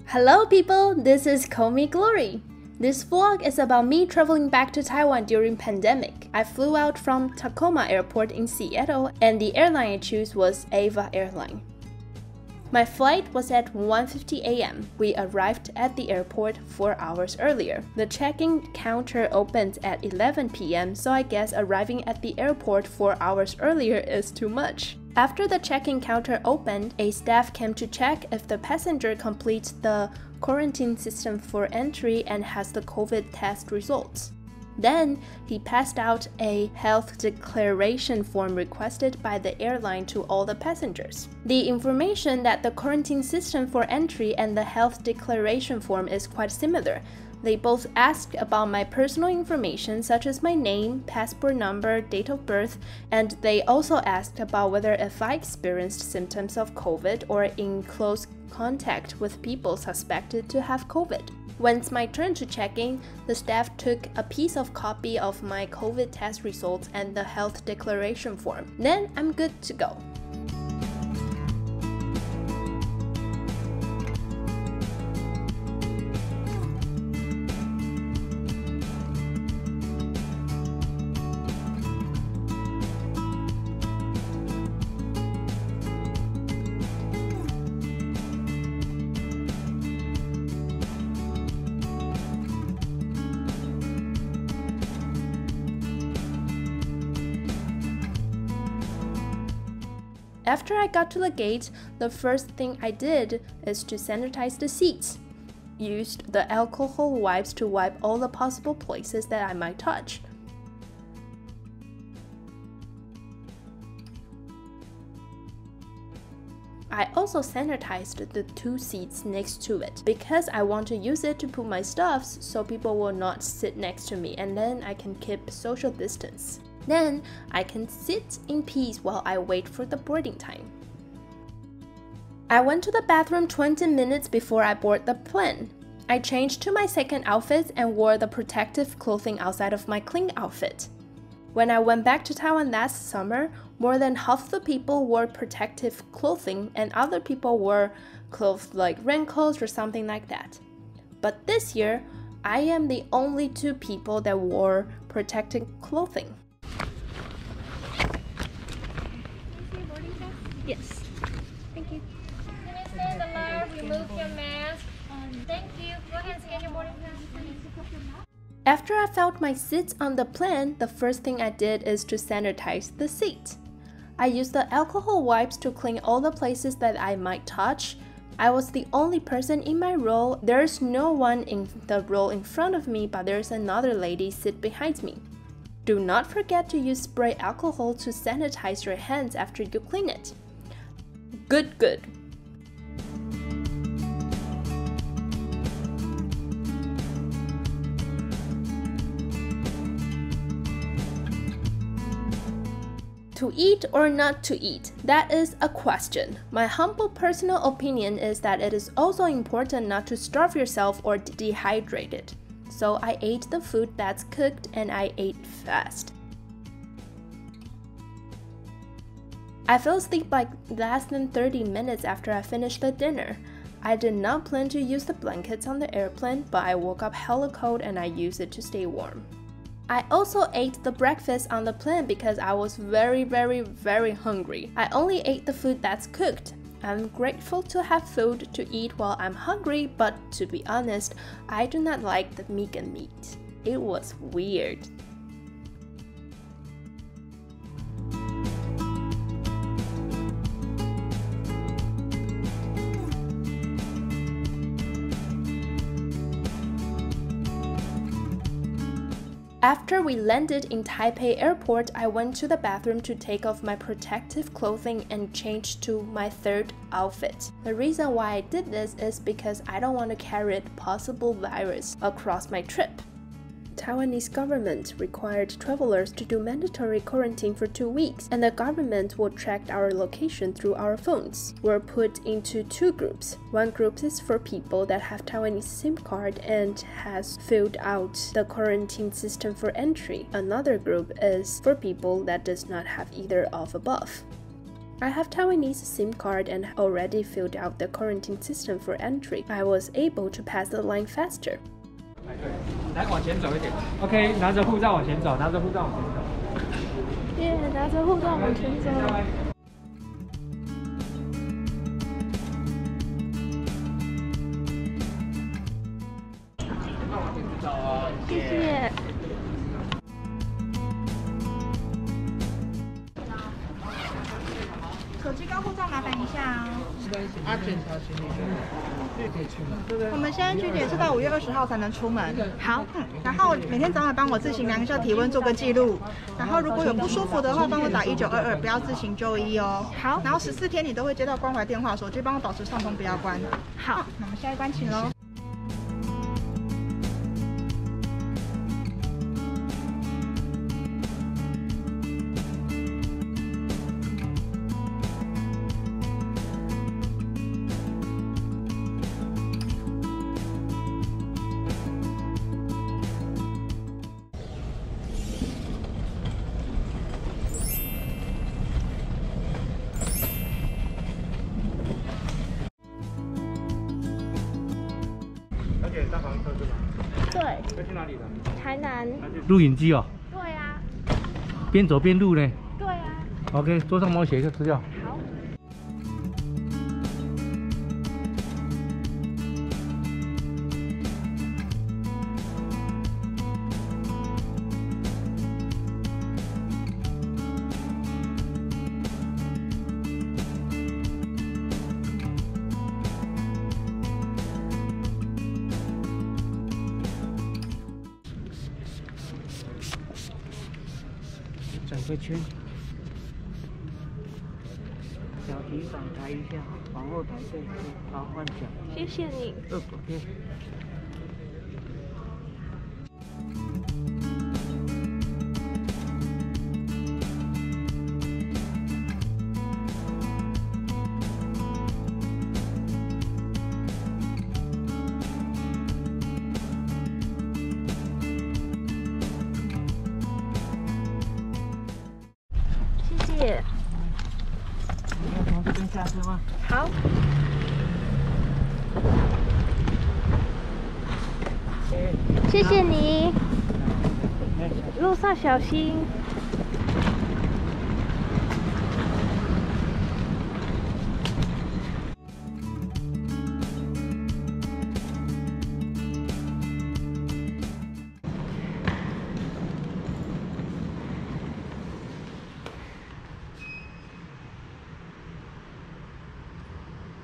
Hello people, this is Call Me Glory. This vlog is about me traveling back to Taiwan during pandemic. I flew out from Tacoma Airport in Seattle and the airline I chose was Ava Airline. My flight was at 1:50 a.m. We arrived at the airport 4 hours earlier. The check-in counter opened at 11 p.m. so I guess arriving at the airport 4 hours earlier is too much. After the check-in counter opened, a staff came to check if the passenger completes the quarantine system for entry and has the COVID test results. Then, he passed out a health declaration form requested by the airline to all the passengers. The information that the quarantine system for entry and the health declaration form is quite similar. They both asked about my personal information such as my name, passport number, date of birth, and they also asked about whether if I experienced symptoms of COVID or in close contact with people suspected to have COVID. When it's my turn to check in, the staff took a piece of copy of my COVID test results and the health declaration form. Then I'm good to go. After I got to the gate, the first thing I did is to sanitize the seats. Used the alcohol wipes to wipe all the possible places that I might touch. I also sanitized the 2 seats next to it because I want to use it to put my stuffs so people will not sit next to me and then I can keep social distance. Then I can sit in peace while I wait for the boarding time. I went to the bathroom 20 minutes before I board the plane. I changed to my second outfit and wore the protective clothing outside of my clean outfit. When I went back to Taiwan last summer, more than half the people wore protective clothing and other people wore clothes like raincoats or something like that. But this year, I am the only 2 people that wore protective clothing. Yes. Thank you. Can you stand alert? Remove your mask. Thank you. Go ahead and scan your boarding pass. After I found my seat on the plane, the first thing I did is to sanitize the seat. I used the alcohol wipes to clean all the places that I might touch. I was the only person in my row. There's no one in the row in front of me, but there's another lady sit behind me. Do not forget to use spray alcohol to sanitize your hands after you clean it. Good. To eat or not to eat, that is a question. My humble personal opinion is that it is also important not to starve yourself or dehydrate it. So I ate the food that's cooked and I ate fast. I fell asleep like less than 30 minutes after I finished the dinner. I did not plan to use the blankets on the airplane, but I woke up hella cold and I used it to stay warm. I also ate the breakfast on the plane because I was very hungry. I only ate the food that's cooked. I'm grateful to have food to eat while I'm hungry, but to be honest, I do not like the vegan meat. It was weird. After we landed in Taipei Airport, I went to the bathroom to take off my protective clothing and change to my third outfit. The reason why I did this is because I don't want to carry a possible virus across my trip. Taiwanese government required travelers to do mandatory quarantine for 2 weeks, and the government will track our location through our phones. We're put into 2 groups. One group is for people that have Taiwanese SIM card and has filled out the quarantine system for entry. Another group is for people that does not have either of above. I have Taiwanese SIM card and already filled out the quarantine system for entry. I was able to pass the line faster. 来往前走一点 ，OK， 拿着护照往前走，拿着护照往前走。耶，拿着护照往前走。谢谢。手机跟护照麻烦一下哦。检查行李就可以出门。我们现在据点是到5月20号才能出门。好，然后每天早晚帮我自行量一下体温，做个记录。然后如果有不舒服的话，帮我打1922，不要自行就医哦。好。然后14天你都会接到关怀电话，手机帮我保持畅通，不要关。好，那我们下一关请喽。大房车是吧？对。要去哪里的？台南。录影机哦。对啊。边走边录呢。对啊。OK， 桌上帮我写一个资料。好。转个圈，脚底板抬一下，往后抬对，好换脚。谢谢你。OK。谢谢。你要从这边下车吗？好。谢谢你。路上小心。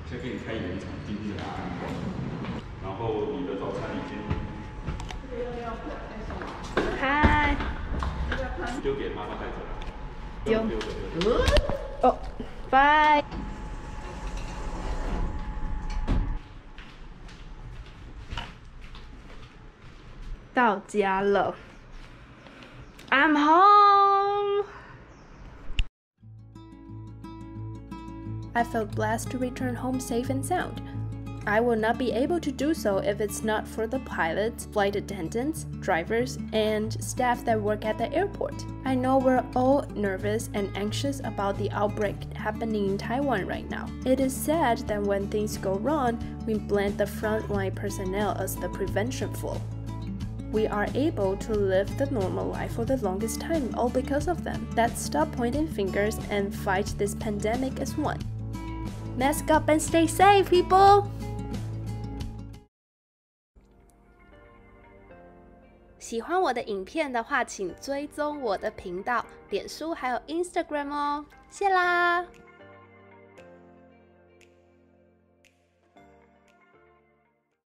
先给你开演一场经济的餐馆，然后你的早餐已经嗨。丢给妈妈带走了。丢。哦，拜。到家了。I'm home. I felt blessed to return home safe and sound. I will not be able to do so if it's not for the pilots, flight attendants, drivers, and staff that work at the airport. I know we're all nervous and anxious about the outbreak happening in Taiwan right now. It is sad that when things go wrong, we blame the frontline personnel as the prevention flaw. We are able to live the normal life for the longest time all because of them. Let's stop pointing fingers and fight this pandemic as one. Mask up and stay safe, people! 喜欢我的影片的话，请追踪我的频道、脸书还有 Instagram 哦，谢啦！